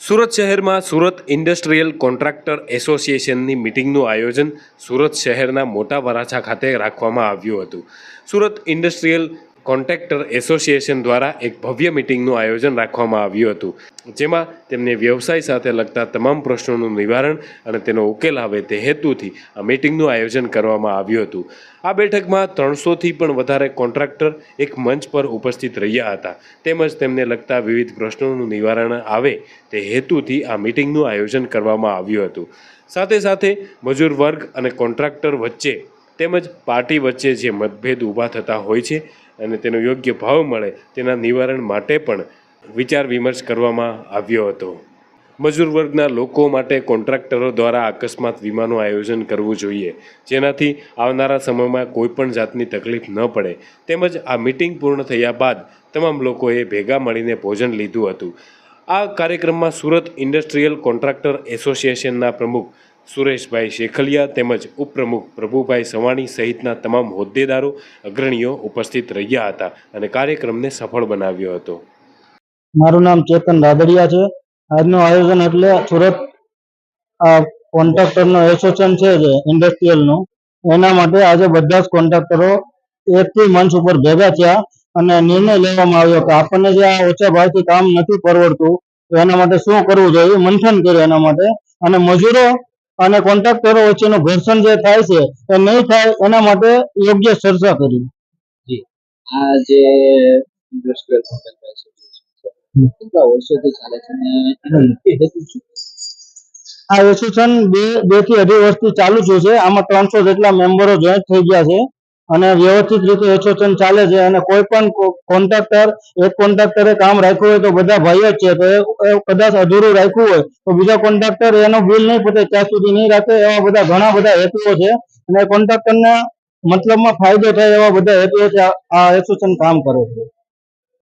સુરત શહેરમાં Surat industrial contractor એસોસિએશનની મિટિંગનું આયોજન સુરત શહેરના મોટા વરાછા ખાતે રાખવામાં આવ્યું હતું. સુરત ઇન્ડસ્ટ્રીયલ કોન્ટ્રાક્ટર એસોસિએશન દ્વારા એક ભવ્ય મિટિંગનું આયોજન રાખવામાં આવ્યું હતું, જેમાં તેમને વ્યવસાય સાથે લગતા તમામ પ્રશ્નોનું નિવારણ અને તેનો ઉકેલ આવે તે હેતુથી આ મિટિંગનું આયોજન કરવામાં આવ્યું હતું. આ બેઠકમાં 300થી પણ વધારે કોન્ટ્રાક્ટર એક મંચ પર ઉપસ્થિત રહ્યા હતા, તેમજ તેમને લગતા વિવિધ પ્રશ્નોનું નિવારણ આવે તે હેતુથી આ મિટિંગનું આયોજન કરવામાં આવ્યું હતું. સાથે સાથે મજૂર વર્ગ અને કોન્ટ્રાક્ટર વચ્ચે તેમજ પાર્ટી વચ્ચે જે મતભેદ ઊભા થતા હોય છે અને તેનો યોગ્ય ભાવ મળે તેના નિવારણ માટે પણ વિચાર વિમર્શ કરવામાં આવ્યો હતો. મજૂર વર્ગના લોકો માટે કોન્ટ્રાક્ટરો દ્વારા અકસ્માત વીમાનું આયોજન કરવું જોઈએ, જેનાથી આવનારા સમયમાં કોઈપણ જાતની તકલીફ ન પડે. તેમજ આ મિટિંગ પૂર્ણ થયા બાદ તમામ લોકોએ ભેગા મળીને ભોજન લીધું હતું. આ કાર્યક્રમમાં સુરત ઇન્ડસ્ટ્રીયલ કોન્ટ્રાક્ટર એસોસિએશનના પ્રમુખ સુરેશભાઈ શેખલિયા તેમજ ઉપપ્રમુખ પ્રભુભાઈ સવાણી સહિતના તમામ હોદ્દેદારો અગ્રણીઓ ઉપસ્થિત રહ્યા હતા અને કાર્યક્રમને સફળ બનાવ્યો હતો. મારું નામ ચેતન રાદડિયા છે. આજનું આયોજન એટલે સુરત કોન્ટ્રાક્ટરનો એસોસિએશન છે જે ઇન્ડસ્ટ્રીયલનું, એના માટે આજે બધા જ કોન્ટ્રાક્ટરો એકથી મંચ ઉપર ભેગા થયા અને નિર્ણય લેવામાં આવ્યો કે આપણને જે આ ઓછા ભાવથી કામ નથી પરવડતું તો એના માટે શું કરવું જોઈએ, મંથન કર્યું એના માટે. અને મજૂરો અને કોન્ટ્રાક્ટરો વચ્ચેનું ઘર્ષણ જે થાય છે એ નહીં થાય એના માટે યોગ્ય ચર્ચા કરી. આ જે ઇન્ડસ્ટ્રીયલ કોન્ટ્રાક્ટર એસોસિએશન કેટલા વર્ષોથી ચાલે છે અને એનો મુખ્ય હેતુ શું? આ એસોસિએશન બે થી અઢી વર્ષથી ચાલુ થયું છે. આમાં 300 જેટલા મેમ્બરો જોઈન્ટ થઈ ગયા છે અને વ્યવસ્થિત રીતે એસોસિએશન ચાલે છે. અને કોઈ પણ કોન્ટ્રાક્ટર એક કોન્ટ્રાક્ટરે કામ રાખ્યું હોય તો બધા ભાઈઓ જ છે, તો એ કદાચ અધૂરું રાખ્યું હોય તો બીજા કોન્ટ્રાક્ટર એનો બિલ નહીં પતે ત્યાં સુધી નહીં રાખે. એવા બધા ઘણા બધા હેતુઓ છે અને કોન્ટ્રાક્ટરને મતલબમાં ફાયદો થાય એવા બધા હેતુઓથી આ એસોસિએશન કામ કરે છે.